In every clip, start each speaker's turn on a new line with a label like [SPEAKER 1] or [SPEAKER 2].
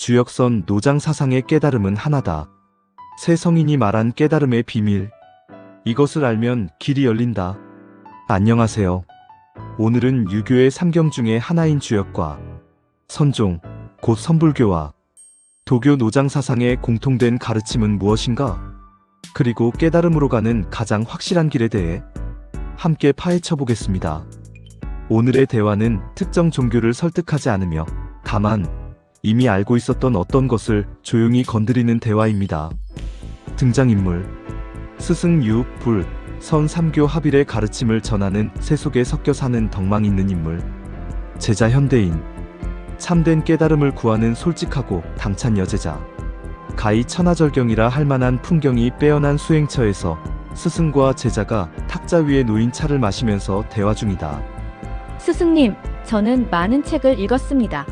[SPEAKER 1] 주역선 노장 사상의 깨달음은 하나다. 새 성인이 말한 깨달음의 비밀. 이것을 알면 길이 열린다. 안녕하세요. 오늘은 유교의 삼경 중에 하나인 주역과 선종, 곧 선불교와 도교 노장 사상의 공통된 가르침은 무엇인가? 그리고 깨달음으로 가는 가장 확실한 길에 대해 함께 파헤쳐 보겠습니다. 오늘의 대화는 특정 종교를 설득하지 않으며 다만 이미 알고 있었던 어떤 것을 조용히 건드리는 대화입니다. 등장인물: 스승 유, 불, 선 3교 합일의 가르침을 전하는 새 속에 섞여 사는 덕망 있는 인물. 제자 현대인: 참된 깨달음을 구하는 솔직하고 당찬 여제자. 가히 천하절경이라 할 만한 풍경이 빼어난 수행처에서 스승과 제자가 탁자 위에 놓인 차를 마시면서 대화 중이다.
[SPEAKER 2] 스승님, 저는 많은 책을 읽었습니다.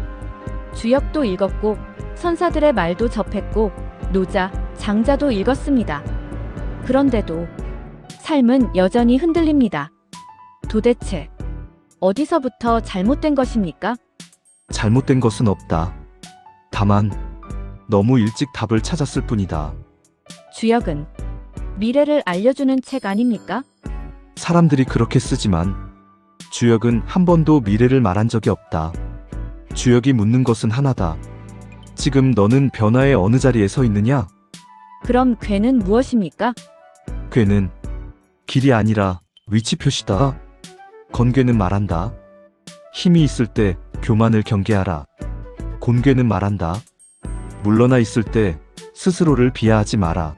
[SPEAKER 2] 주역도 읽었고, 선사들의 말도 접했고, 노자, 장자도 읽었습니다. 그런데도 삶은 여전히 흔들립니다. 도대체 어디서부터 잘못된 것입니까?
[SPEAKER 1] 잘못된 것은 없다. 다만 너무 일찍 답을 찾았을 뿐이다.
[SPEAKER 2] 주역은 미래를 알려주는 책 아닙니까?
[SPEAKER 1] 사람들이 그렇게 쓰지만 주역은 한 번도 미래를 말한 적이 없다. 주역이 묻는 것은 하나다. 지금 너는 변화의 어느 자리에 서 있느냐?
[SPEAKER 2] 그럼 괴는 무엇입니까?
[SPEAKER 1] 괴는 길이 아니라 위치 표시다. 건괴는 말한다. 힘이 있을 때 교만을 경계하라. 곤괴는 말한다. 물러나 있을 때 스스로를 비하하지 마라.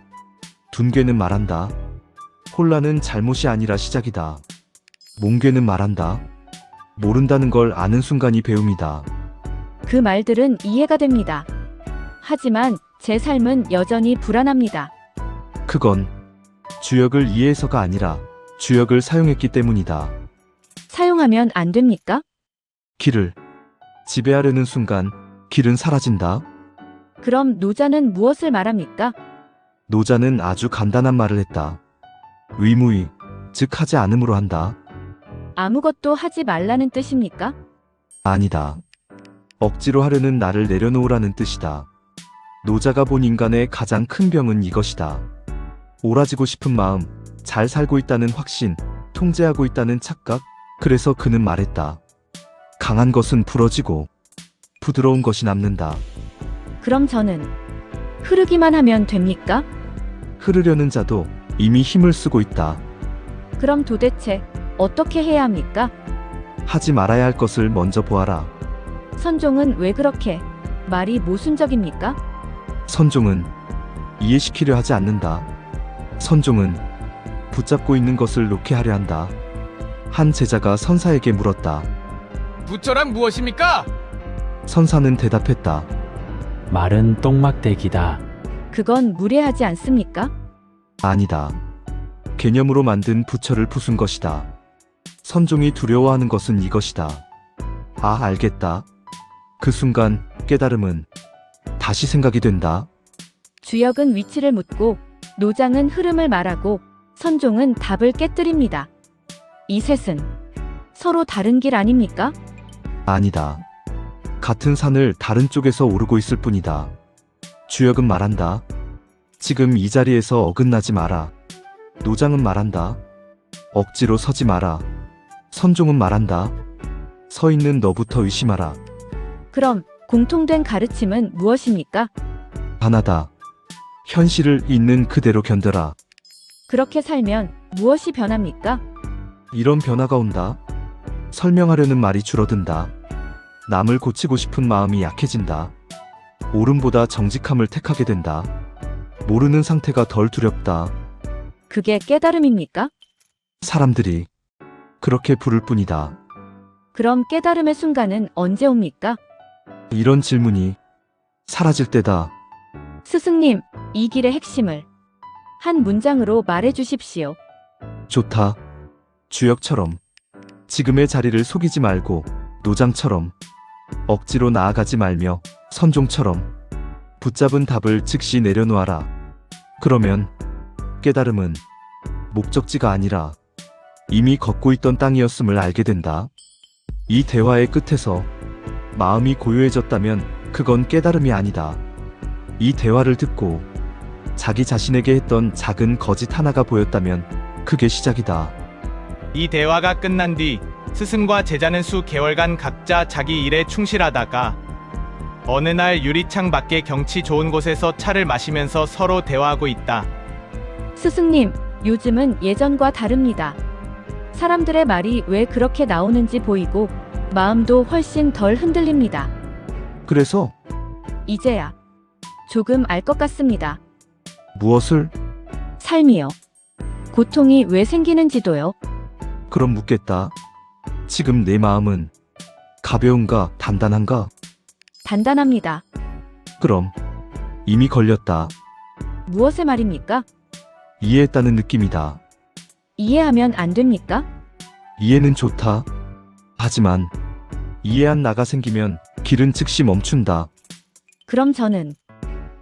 [SPEAKER 1] 둔괴는 말한다. 혼란은 잘못이 아니라 시작이다. 몽괴는 말한다. 모른다는 걸 아는 순간이 배움이다.
[SPEAKER 2] 그 말들은 이해가 됩니다. 하지만 제 삶은 여전히 불안합니다.
[SPEAKER 1] 그건 주역을 이해해서가 아니라 주역을 사용했기 때문이다.
[SPEAKER 2] 사용하면 안 됩니까?
[SPEAKER 1] 길을 지배하려는 순간 길은 사라진다.
[SPEAKER 2] 그럼 노자는 무엇을 말합니까?
[SPEAKER 1] 노자는 아주 간단한 말을 했다. 위무이, 즉 하지 않음으로 한다.
[SPEAKER 2] 아무것도 하지 말라는 뜻입니까?
[SPEAKER 1] 아니다. 억지로 하려는 나를 내려놓으라는 뜻이다. 노자가 본 인간의 가장 큰 병은 이것이다. 옳아지고 싶은 마음, 잘 살고 있다는 확신, 통제하고 있다는 착각. 그래서 그는 말했다. 강한 것은 부러지고 부드러운 것이 남는다.
[SPEAKER 2] 그럼 저는 흐르기만 하면 됩니까?
[SPEAKER 1] 흐르려는 자도 이미 힘을 쓰고 있다.
[SPEAKER 2] 그럼 도대체 어떻게 해야 합니까?
[SPEAKER 1] 하지 말아야 할 것을 먼저 보아라.
[SPEAKER 2] 선종은 왜 그렇게 말이 모순적입니까?
[SPEAKER 1] 선종은 이해시키려 하지 않는다. 선종은 붙잡고 있는 것을 놓게 하려 한다. 한 제자가 선사에게 물었다.
[SPEAKER 3] 부처란 무엇입니까?
[SPEAKER 1] 선사는 대답했다.
[SPEAKER 4] 말은 똥막대기다.
[SPEAKER 2] 그건 무례하지 않습니까?
[SPEAKER 1] 아니다. 개념으로 만든 부처를 부순 것이다. 선종이 두려워하는 것은 이것이다. 아, 알겠다. 그 순간 깨달음은 다시 생각이 된다.
[SPEAKER 2] 주역은 위치를 묻고, 노장은 흐름을 말하고, 선종은 답을 깨뜨립니다. 이 셋은 서로 다른 길 아닙니까?
[SPEAKER 1] 아니다. 같은 산을 다른 쪽에서 오르고 있을 뿐이다. 주역은 말한다. 지금 이 자리에서 어긋나지 마라. 노장은 말한다. 억지로 서지 마라. 선종은 말한다. 서 있는 너부터 의심하라.
[SPEAKER 2] 그럼 공통된 가르침은 무엇입니까?
[SPEAKER 1] 하나다. 현실을 있는 그대로 견뎌라.
[SPEAKER 2] 그렇게 살면 무엇이 변합니까?
[SPEAKER 1] 이런 변화가 온다. 설명하려는 말이 줄어든다. 남을 고치고 싶은 마음이 약해진다. 옳음보다 정직함을 택하게 된다. 모르는 상태가 덜 두렵다.
[SPEAKER 2] 그게 깨달음입니까?
[SPEAKER 1] 사람들이 그렇게 부를 뿐이다.
[SPEAKER 2] 그럼 깨달음의 순간은 언제 옵니까?
[SPEAKER 1] 이런 질문이 사라질 때다.
[SPEAKER 2] 스승님, 이 길의 핵심을 한 문장으로 말해 주십시오.
[SPEAKER 1] 좋다. 주역처럼 지금의 자리를 속이지 말고, 노장처럼 억지로 나아가지 말며, 선종처럼 붙잡은 답을 즉시 내려놓아라. 그러면 깨달음은 목적지가 아니라 이미 걷고 있던 땅이었음을 알게 된다. 이 대화의 끝에서 마음이 고요해졌다면 그건 깨달음이 아니다. 이 대화를 듣고 자기 자신에게 했던 작은 거짓 하나가 보였다면 그게 시작이다.
[SPEAKER 3] 이 대화가 끝난 뒤 스승과 제자는 수 개월간 각자 자기 일에 충실하다가 어느 날 유리창 밖에 경치 좋은 곳에서 차를 마시면서 서로 대화하고 있다.
[SPEAKER 2] 스승님, 요즘은 예전과 다릅니다. 사람들의 말이 왜 그렇게 나오는지 보이고 마음도 훨씬 덜 흔들립니다.
[SPEAKER 1] 그래서
[SPEAKER 2] 이제야 조금 알 것 같습니다.
[SPEAKER 1] 무엇을?
[SPEAKER 2] 삶이요. 고통이 왜 생기는지도요.
[SPEAKER 1] 그럼 묻겠다. 지금 내 마음은 가벼운가 단단한가?
[SPEAKER 2] 단단합니다.
[SPEAKER 1] 그럼 이미 걸렸다.
[SPEAKER 2] 무엇의 말입니까?
[SPEAKER 1] 이해했다는 느낌이다.
[SPEAKER 2] 이해하면 안 됩니까?
[SPEAKER 1] 이해는 좋다. 하지만 이해한 나가 생기면 길은 즉시 멈춘다.
[SPEAKER 2] 그럼 저는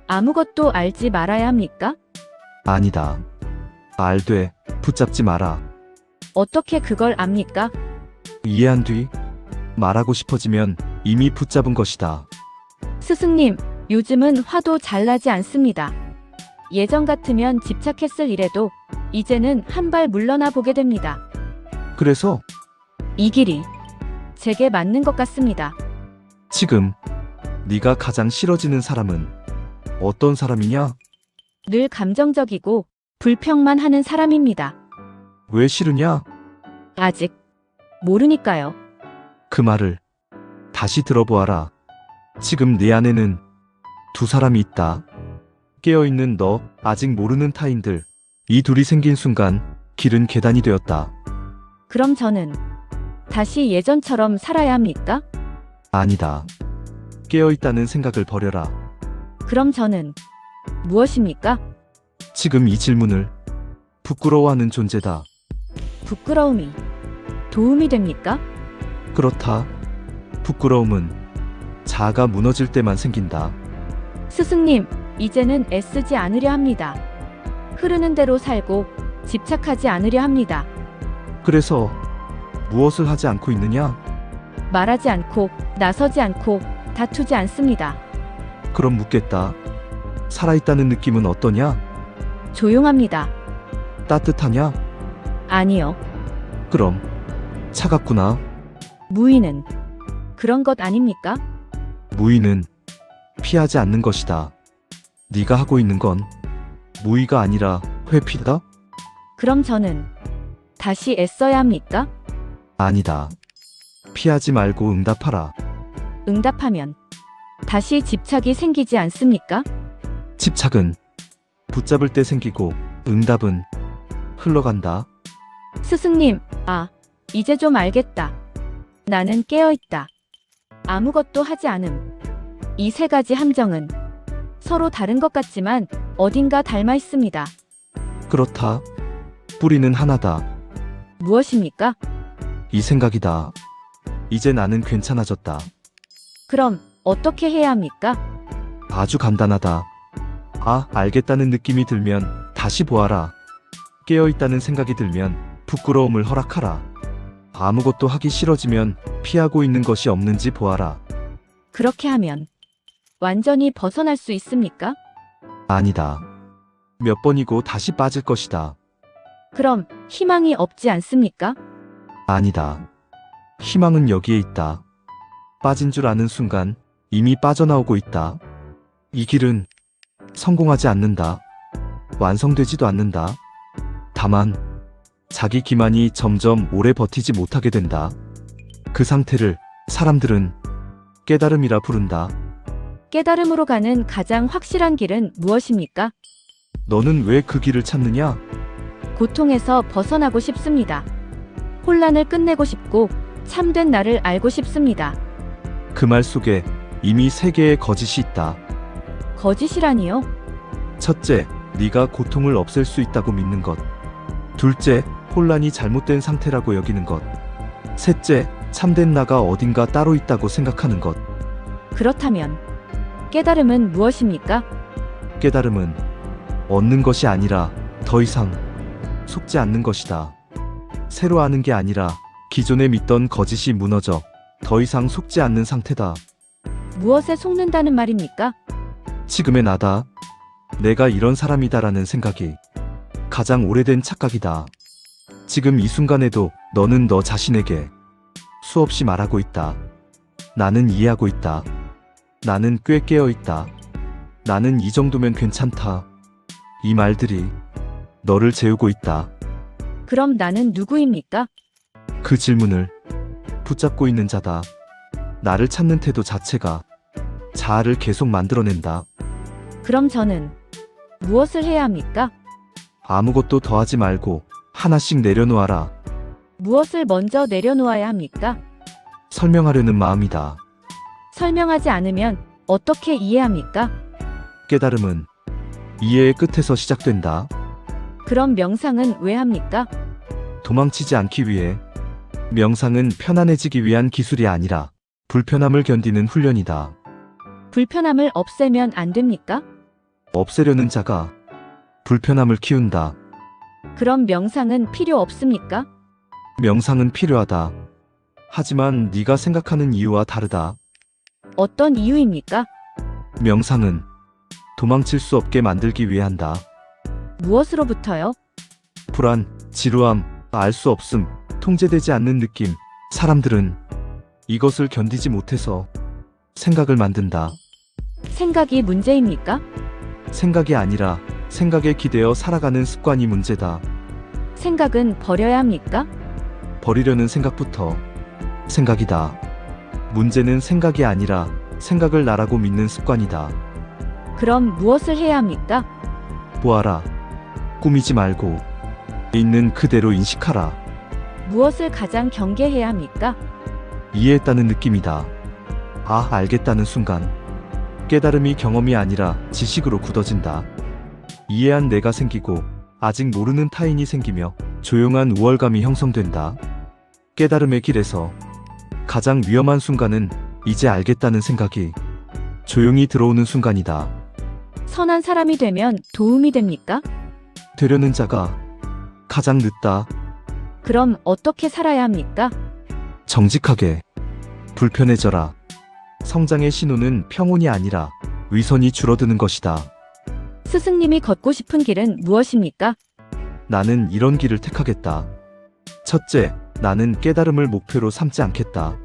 [SPEAKER 2] 아무것도 알지 말아야 합니까?
[SPEAKER 1] 아니다. 알되 붙잡지 마라.
[SPEAKER 2] 어떻게 그걸 압니까?
[SPEAKER 1] 이해한 뒤 말하고 싶어지면 이미 붙잡은 것이다.
[SPEAKER 2] 스승님, 요즘은 화도 잘 나지 않습니다. 예전 같으면 집착했을 일에도 이제는 한 발 물러나 보게 됩니다.
[SPEAKER 1] 그래서
[SPEAKER 2] 이 길이 제게 맞는 것 같습니다.
[SPEAKER 1] 지금 네가 가장 싫어지는 사람은 어떤 사람이냐?
[SPEAKER 2] 늘 감정적이고 불평만 하는 사람입니다.
[SPEAKER 1] 왜 싫으냐?
[SPEAKER 2] 아직 모르니까요.
[SPEAKER 1] 그 말을 다시 들어보아라. 지금 내 안에는 두 사람이 있다. 깨어있는 너, 아직 모르는 타인들. 이 둘이 생긴 순간 길은 계단이 되었다.
[SPEAKER 2] 그럼 저는 다시 예전처럼 살아야 합니까?
[SPEAKER 1] 아니다. 깨어있다는 생각을 버려라.
[SPEAKER 2] 그럼 저는 무엇입니까?
[SPEAKER 1] 지금 이 질문을 부끄러워하는 존재다.
[SPEAKER 2] 부끄러움이 도움이 됩니까?
[SPEAKER 1] 그렇다. 부끄러움은 자아가 무너질 때만 생긴다.
[SPEAKER 2] 스승님, 이제는 애쓰지 않으려 합니다. 흐르는 대로 살고 집착하지 않으려 합니다.
[SPEAKER 1] 그래서 무엇을 하지 않고 있느냐?
[SPEAKER 2] 말하지 않고 나서지 않고 다투지 않습니다.
[SPEAKER 1] 그럼 묻겠다. 살아있다는 느낌은 어떠냐?
[SPEAKER 2] 조용합니다.
[SPEAKER 1] 따뜻하냐?
[SPEAKER 2] 아니요.
[SPEAKER 1] 그럼 차갑구나.
[SPEAKER 2] 무의는 그런 것 아닙니까?
[SPEAKER 1] 무의는 피하지 않는 것이다. 네가 하고 있는 건 무의가 아니라 회피다?
[SPEAKER 2] 그럼 저는 다시 애써야 합니까?
[SPEAKER 1] 아니다. 피하지 말고 응답하라.
[SPEAKER 2] 응답하면 다시 집착이 생기지 않습니까?
[SPEAKER 1] 집착은 붙잡을 때 생기고 응답은 흘러간다.
[SPEAKER 2] 스승님, 이제 좀 알겠다. 나는 깨어있다. 아무것도 하지 않음. 이 세 가지 함정은 서로 다른 것 같지만 어딘가 닮아 있습니다.
[SPEAKER 1] 그렇다. 뿌리는 하나다.
[SPEAKER 2] 무엇입니까?
[SPEAKER 1] 이 생각이다. 이제 나는 괜찮아졌다.
[SPEAKER 2] 그럼 어떻게 해야 합니까?
[SPEAKER 1] 아주 간단하다. 알겠다는 느낌이 들면 다시 보아라. 깨어있다는 생각이 들면 부끄러움을 허락하라. 아무것도 하기 싫어지면 피하고 있는 것이 없는지 보아라.
[SPEAKER 2] 그렇게 하면 완전히 벗어날 수 있습니까?
[SPEAKER 1] 아니다. 몇 번이고 다시 빠질 것이다.
[SPEAKER 2] 그럼 희망이 없지 않습니까?
[SPEAKER 1] 아니다. 희망은 여기에 있다. 빠진 줄 아는 순간 이미 빠져나오고 있다. 이 길은 성공하지 않는다. 완성되지도 않는다. 다만 자기 기만이 점점 오래 버티지 못하게 된다. 그 상태를 사람들은 깨달음이라 부른다.
[SPEAKER 2] 깨달음으로 가는 가장 확실한 길은 무엇입니까?
[SPEAKER 1] 너는 왜 그 길을 찾느냐?
[SPEAKER 2] 고통에서 벗어나고 싶습니다. 혼란을 끝내고 싶고 참된 나를 알고 싶습니다.
[SPEAKER 1] 그 말 속에 이미 세 개의 거짓이 있다.
[SPEAKER 2] 거짓이라니요?
[SPEAKER 1] 첫째, 네가 고통을 없앨 수 있다고 믿는 것. 둘째, 혼란이 잘못된 상태라고 여기는 것. 셋째, 참된 나가 어딘가 따로 있다고 생각하는 것.
[SPEAKER 2] 그렇다면 깨달음은 무엇입니까?
[SPEAKER 1] 깨달음은 얻는 것이 아니라 더 이상 속지 않는 것이다. 새로 아는 게 아니라 기존에 믿던 거짓이 무너져 더 이상 속지 않는 상태다.
[SPEAKER 2] 무엇에 속는다는 말입니까?
[SPEAKER 1] 지금의 나다. 내가 이런 사람이다라는 생각이 가장 오래된 착각이다. 지금 이 순간에도 너는 너 자신에게 수없이 말하고 있다. 나는 이해하고 있다. 나는 꽤 깨어 있다. 나는 이 정도면 괜찮다. 이 말들이 너를 재우고 있다.
[SPEAKER 2] 그럼 나는 누구입니까?
[SPEAKER 1] 그 질문을 붙잡고 있는 자다. 나를 찾는 태도 자체가 자아를 계속 만들어낸다.
[SPEAKER 2] 그럼 저는 무엇을 해야 합니까?
[SPEAKER 1] 아무것도 더하지 말고 하나씩 내려놓아라.
[SPEAKER 2] 무엇을 먼저 내려놓아야 합니까?
[SPEAKER 1] 설명하려는 마음이다.
[SPEAKER 2] 설명하지 않으면 어떻게 이해합니까?
[SPEAKER 1] 깨달음은 이해의 끝에서 시작된다.
[SPEAKER 2] 그럼 명상은 왜 합니까?
[SPEAKER 1] 도망치지 않기 위해. 명상은 편안해지기 위한 기술이 아니라 불편함을 견디는 훈련이다.
[SPEAKER 2] 불편함을 없애면 안 됩니까?
[SPEAKER 1] 없애려는 자가 불편함을 키운다.
[SPEAKER 2] 그럼 명상은 필요 없습니까?
[SPEAKER 1] 명상은 필요하다. 하지만 네가 생각하는 이유와 다르다.
[SPEAKER 2] 어떤 이유입니까?
[SPEAKER 1] 명상은 도망칠 수 없게 만들기 위해 한다.
[SPEAKER 2] 무엇으로부터요?
[SPEAKER 1] 불안, 지루함, 알 수 없음, 통제되지 않는 느낌. 사람들은 이것을 견디지 못해서 생각을 만든다.
[SPEAKER 2] 생각이 문제입니까?
[SPEAKER 1] 생각이 아니라 생각에 기대어 살아가는 습관이 문제다.
[SPEAKER 2] 생각은 버려야 합니까?
[SPEAKER 1] 버리려는 생각부터 생각이다. 문제는 생각이 아니라 생각을 나라고 믿는 습관이다.
[SPEAKER 2] 그럼 무엇을 해야 합니까?
[SPEAKER 1] 보아라. 꾸미지 말고 있는 그대로 인식하라.
[SPEAKER 2] 무엇을 가장 경계해야 합니까?
[SPEAKER 1] 이해했다는 느낌이다. 아, 알겠다는 순간 깨달음이 경험이 아니라 지식으로 굳어진다. 이해한 내가 생기고 아직 모르는 타인이 생기며 조용한 우월감이 형성된다. 깨달음의 길에서 가장 위험한 순간은 이제 알겠다는 생각이 조용히 들어오는 순간이다.
[SPEAKER 2] 선한 사람이 되면 도움이 됩니까?
[SPEAKER 1] 되려는 자가 가장 늦다.
[SPEAKER 2] 그럼 어떻게 살아야 합니까?
[SPEAKER 1] 정직하게. 불편해져라. 성장의 신호는 평온이 아니라 위선이 줄어드는 것이다.
[SPEAKER 2] 스승님이 걷고 싶은 길은 무엇입니까?
[SPEAKER 1] 나는 이런 길을 택하겠다. 첫째, 나는 깨달음을 목표로 삼지 않겠다.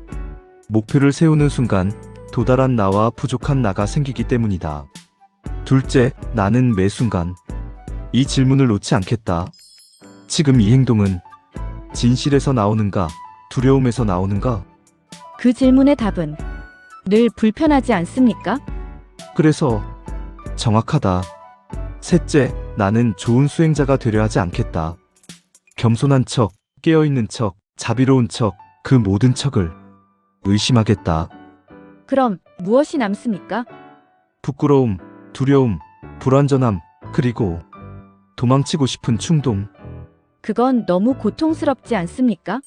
[SPEAKER 1] 목표를 세우는 순간 도달한 나와 부족한 나가 생기기 때문이다. 둘째, 나는 매 순간 이 질문을 놓지 않겠다. 지금 이 행동은 진실에서 나오는가, 두려움에서 나오는가?
[SPEAKER 2] 그 질문의 답은 늘 불편하지 않습니까?
[SPEAKER 1] 그래서 정확하다. 셋째, 나는 좋은 수행자가 되려 하지 않겠다. 겸손한 척, 깨어있는 척, 자비로운 척, 그 모든 척을 의심하겠다.
[SPEAKER 2] 그럼 무엇이 남습니까?
[SPEAKER 1] 부끄러움, 두려움, 불완전함, 그리고 도망치고 싶은 충동.
[SPEAKER 2] 그건 너무 고통스럽지 않습니까?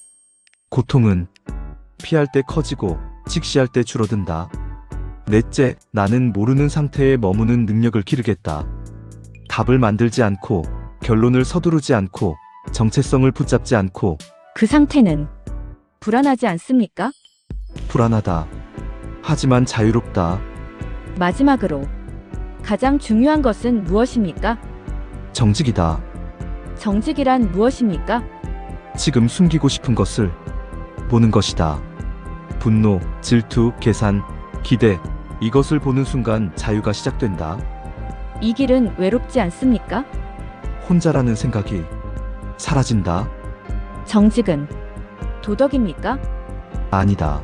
[SPEAKER 1] 고통은 피할 때 커지고 직시할 때 줄어든다. 넷째, 나는 모르는 상태에 머무는 능력을 기르겠다. 답을 만들지 않고, 결론을 서두르지 않고, 정체성을 붙잡지 않고.
[SPEAKER 2] 그 상태는 불안하지 않습니까?
[SPEAKER 1] 불안하다. 하지만 자유롭다.
[SPEAKER 2] 마지막으로 가장 중요한 것은 무엇입니까?
[SPEAKER 1] 정직이다.
[SPEAKER 2] 정직이란 무엇입니까?
[SPEAKER 1] 지금 숨기고 싶은 것을 보는 것이다. 분노, 질투, 계산, 기대, 이것을 보는 순간 자유가 시작된다.
[SPEAKER 2] 이 길은 외롭지 않습니까?
[SPEAKER 1] 혼자라는 생각이 사라진다.
[SPEAKER 2] 정직은 도덕입니까?
[SPEAKER 1] 아니다.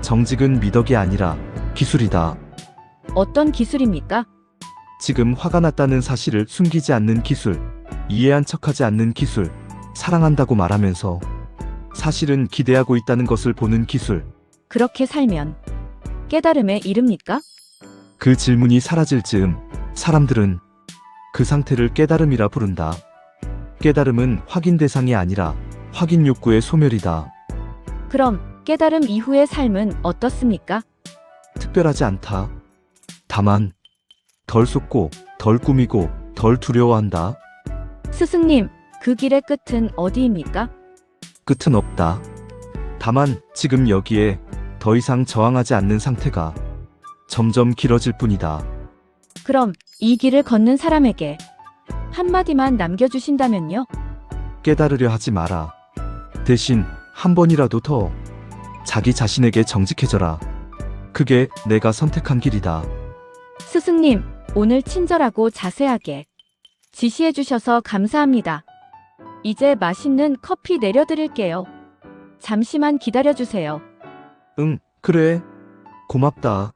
[SPEAKER 1] 정직은 미덕이 아니라 기술이다.
[SPEAKER 2] 어떤 기술입니까?
[SPEAKER 1] 지금 화가 났다는 사실을 숨기지 않는 기술, 이해한 척하지 않는 기술, 사랑한다고 말하면서 사실은 기대하고 있다는 것을 보는 기술.
[SPEAKER 2] 그렇게 살면 깨달음에 이릅니까?
[SPEAKER 1] 그 질문이 사라질 즈음 사람들은 그 상태를 깨달음이라 부른다. 깨달음은 확인 대상이 아니라 확인 욕구의 소멸이다.
[SPEAKER 2] 그럼 깨달음 이후의 삶은 어떻습니까?
[SPEAKER 1] 특별하지 않다. 다만 덜 쏟고 덜 꾸미고 덜 두려워한다.
[SPEAKER 2] 스승님, 그 길의 끝은 어디입니까?
[SPEAKER 1] 끝은 없다. 다만 지금 여기에 더 이상 저항하지 않는 상태가 점점 길어질 뿐이다.
[SPEAKER 2] 그럼 이 길을 걷는 사람에게 한마디만 남겨주신다면요?
[SPEAKER 1] 깨달으려 하지 마라. 대신 한 번이라도 더 자기 자신에게 정직해져라. 그게 내가 선택한 길이다.
[SPEAKER 2] 스승님, 오늘 친절하고 자세하게 지시해 주셔서 감사합니다. 이제 맛있는 커피 내려드릴게요. 잠시만 기다려 주세요.
[SPEAKER 1] 응, 그래. 고맙다.